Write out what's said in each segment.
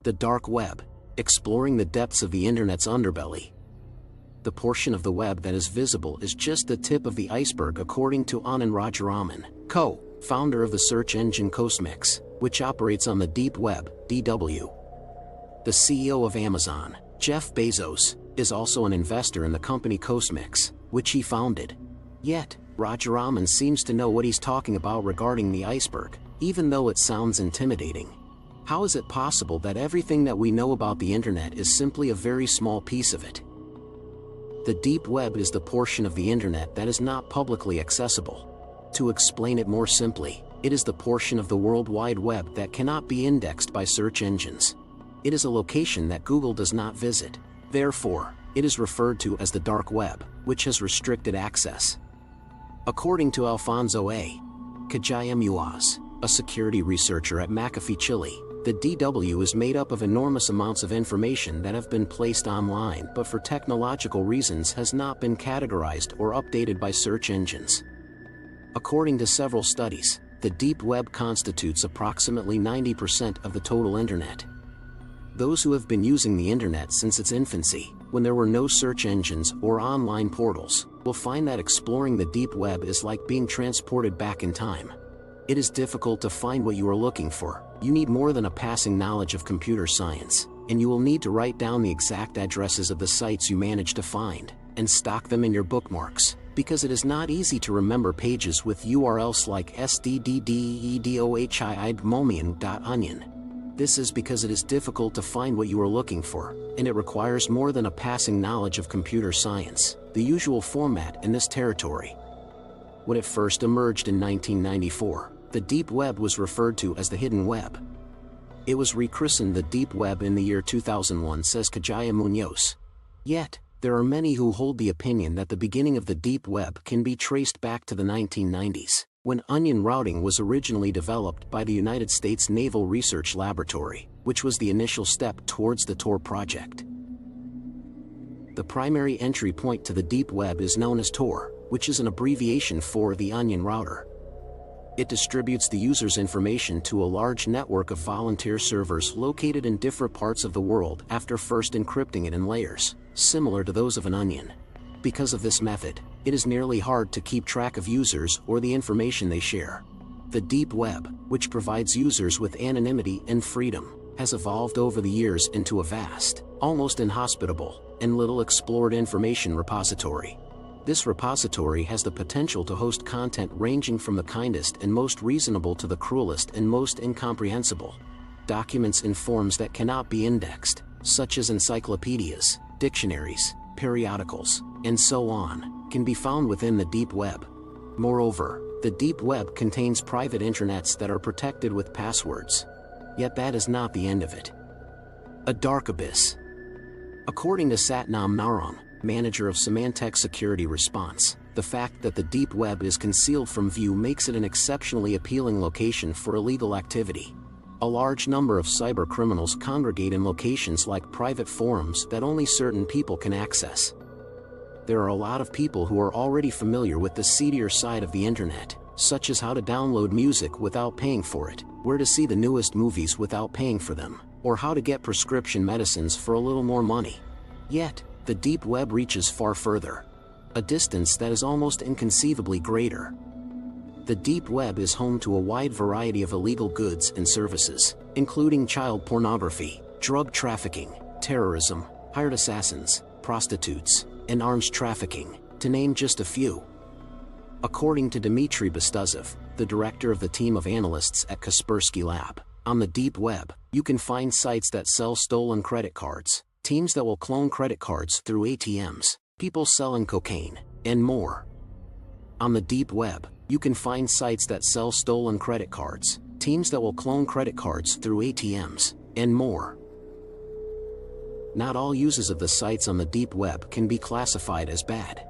The dark web, exploring the depths of the internet's underbelly. The portion of the web that is visible is just the tip of the iceberg, according to Anand Rajaraman, co-founder of the search engine Cosmix, which operates on the deep web, DW. The CEO of Amazon, Jeff Bezos, is also an investor in the company Cosmix, which he founded. Yet, Rajaraman seems to know what he's talking about regarding the iceberg, even though it sounds intimidating. How is it possible that everything that we know about the internet is simply a very small piece of it? The deep web is the portion of the internet that is not publicly accessible. To explain it more simply, it is the portion of the World Wide Web that cannot be indexed by search engines. It is a location that Google does not visit. Therefore, it is referred to as the dark web, which has restricted access. According to Alfonso A. Cajayamuaz, a security researcher at McAfee, Chile, the DW is made up of enormous amounts of information that have been placed online but for technological reasons has not been categorized or updated by search engines. According to several studies, the deep web constitutes approximately 90% of the total internet. Those who have been using the internet since its infancy, when there were no search engines or online portals, will find that exploring the deep web is like being transported back in time. It is difficult to find what you are looking for. You need more than a passing knowledge of computer science, and you will need to write down the exact addresses of the sites you manage to find, and stock them in your bookmarks, because it is not easy to remember pages with URLs like sdddedohiidmomian.onion. This is because it is difficult to find what you are looking for, and it requires more than a passing knowledge of computer science, the usual format in this territory. When it first emerged in 1994, the deep web was referred to as the hidden web. It was rechristened the deep web in the year 2001, says Kajaya Munoz. Yet, there are many who hold the opinion that the beginning of the deep web can be traced back to the 1990s, when onion routing was originally developed by the United States Naval Research Laboratory, which was the initial step towards the Tor project. The primary entry point to the deep web is known as Tor, which is an abbreviation for the onion router. It distributes the user's information to a large network of volunteer servers located in different parts of the world after first encrypting it in layers, similar to those of an onion. Because of this method, it is nearly hard to keep track of users or the information they share. The deep web, which provides users with anonymity and freedom, has evolved over the years into a vast, almost inhospitable, and little explored information repository. This repository has the potential to host content ranging from the kindest and most reasonable to the cruelest and most incomprehensible. Documents in forms that cannot be indexed, such as encyclopedias, dictionaries, periodicals, and so on, can be found within the deep web. Moreover, the deep web contains private intranets that are protected with passwords. Yet that is not the end of it. A dark abyss. According to Satnam Narang, manager of Symantec Security Response, the fact that the deep web is concealed from view makes it an exceptionally appealing location for illegal activity. A large number of cyber criminals congregate in locations like private forums that only certain people can access. There are a lot of people who are already familiar with the seedier side of the internet, such as how to download music without paying for it, where to see the newest movies without paying for them, or how to get prescription medicines for a little more money. Yet, the deep web reaches far further, a distance that is almost inconceivably greater. The deep web is home to a wide variety of illegal goods and services, including child pornography, drug trafficking, terrorism, hired assassins, prostitutes, and arms trafficking, to name just a few. According to Dmitry Bestuzov, the director of the team of analysts at Kaspersky Lab, on the deep web, you can find sites that sell stolen credit cards, teams that will clone credit cards through ATMs, people selling cocaine, and more. On the deep web, you can find sites that sell stolen credit cards, teams that will clone credit cards through ATMs, and more. Not all uses of the sites on the deep web can be classified as bad.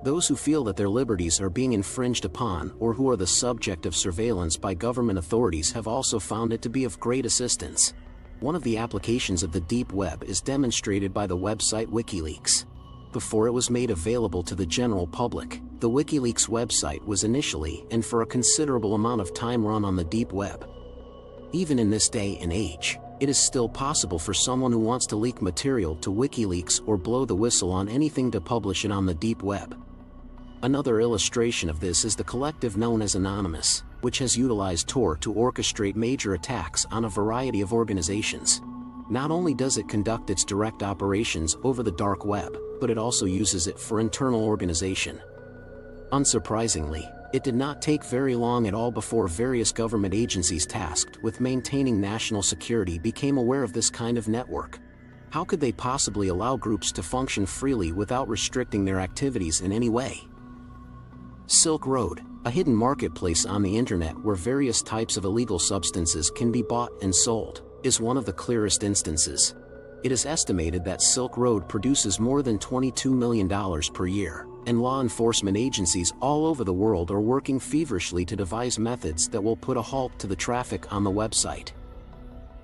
Those who feel that their liberties are being infringed upon or who are the subject of surveillance by government authorities have also found it to be of great assistance. One of the applications of the deep web is demonstrated by the website WikiLeaks. Before it was made available to the general public, the WikiLeaks website was initially and for a considerable amount of time run on the deep web. Even in this day and age, it is still possible for someone who wants to leak material to WikiLeaks or blow the whistle on anything to publish it on the deep web. Another illustration of this is the collective known as Anonymous, which has utilized Tor to orchestrate major attacks on a variety of organizations. Not only does it conduct its direct operations over the dark web, but it also uses it for internal organization. Unsurprisingly, it did not take very long at all before various government agencies tasked with maintaining national security became aware of this kind of network. How could they possibly allow groups to function freely without restricting their activities in any way? Silk Road, a hidden marketplace on the internet where various types of illegal substances can be bought and sold, is one of the clearest instances. It is estimated that Silk Road produces more than $22 million per year, and law enforcement agencies all over the world are working feverishly to devise methods that will put a halt to the traffic on the website.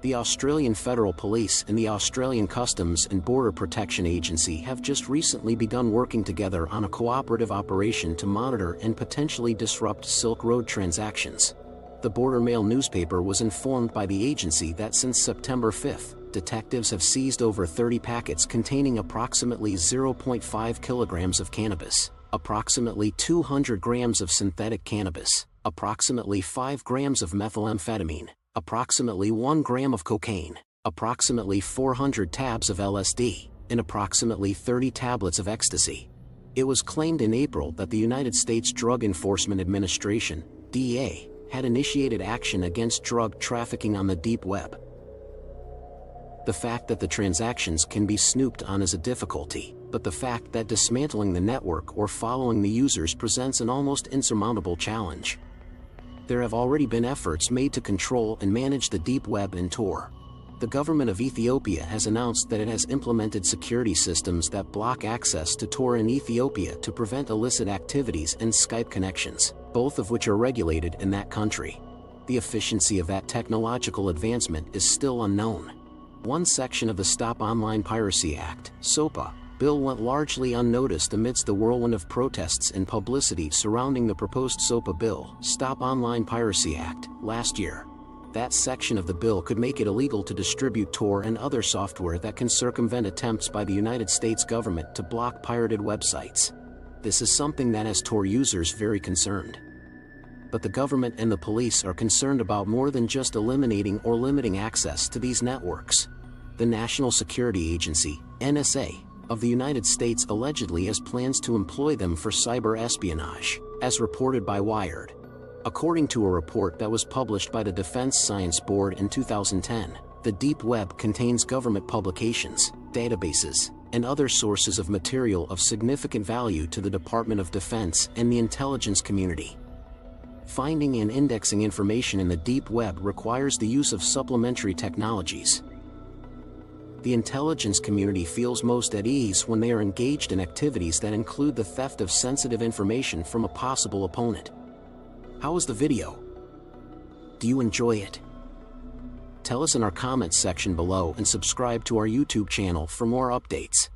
The Australian Federal Police and the Australian Customs and Border Protection Agency have just recently begun working together on a cooperative operation to monitor and potentially disrupt Silk Road transactions. The Border Mail newspaper was informed by the agency that since September 5, detectives have seized over 30 packets containing approximately 0.5 kilograms of cannabis, approximately 200 grams of synthetic cannabis, approximately 5 grams of methamphetamine, approximately 1 gram of cocaine, approximately 400 tabs of LSD, and approximately 30 tablets of ecstasy. It was claimed in April that the United States Drug Enforcement Administration, DEA, had initiated action against drug trafficking on the deep web. The fact that the transactions can be snooped on is a difficulty, but the fact that dismantling the network or following the users presents an almost insurmountable challenge. There have already been efforts made to control and manage the deep web in Tor. The government of Ethiopia has announced that it has implemented security systems that block access to Tor in Ethiopia to prevent illicit activities and Skype connections, both of which are regulated in that country. The efficiency of that technological advancement is still unknown. One section of the Stop Online Piracy Act, SOPA, bill went largely unnoticed amidst the whirlwind of protests and publicity surrounding the proposed SOPA bill, Stop Online Piracy Act, last year. That section of the bill could make it illegal to distribute Tor and other software that can circumvent attempts by the United States government to block pirated websites. This is something that has Tor users very concerned. But the government and the police are concerned about more than just eliminating or limiting access to these networks. The National Security Agency, NSA, of the United States allegedly has plans to employ them for cyber espionage, as reported by Wired. According to a report that was published by the Defense Science Board in 2010, the deep web contains government publications, databases, and other sources of material of significant value to the Department of Defense and the intelligence community. Finding and indexing information in the deep web requires the use of supplementary technologies. The intelligence community feels most at ease when they are engaged in activities that include the theft of sensitive information from a possible opponent. How was the video? Do you enjoy it? Tell us in our comments section below and subscribe to our YouTube channel for more updates.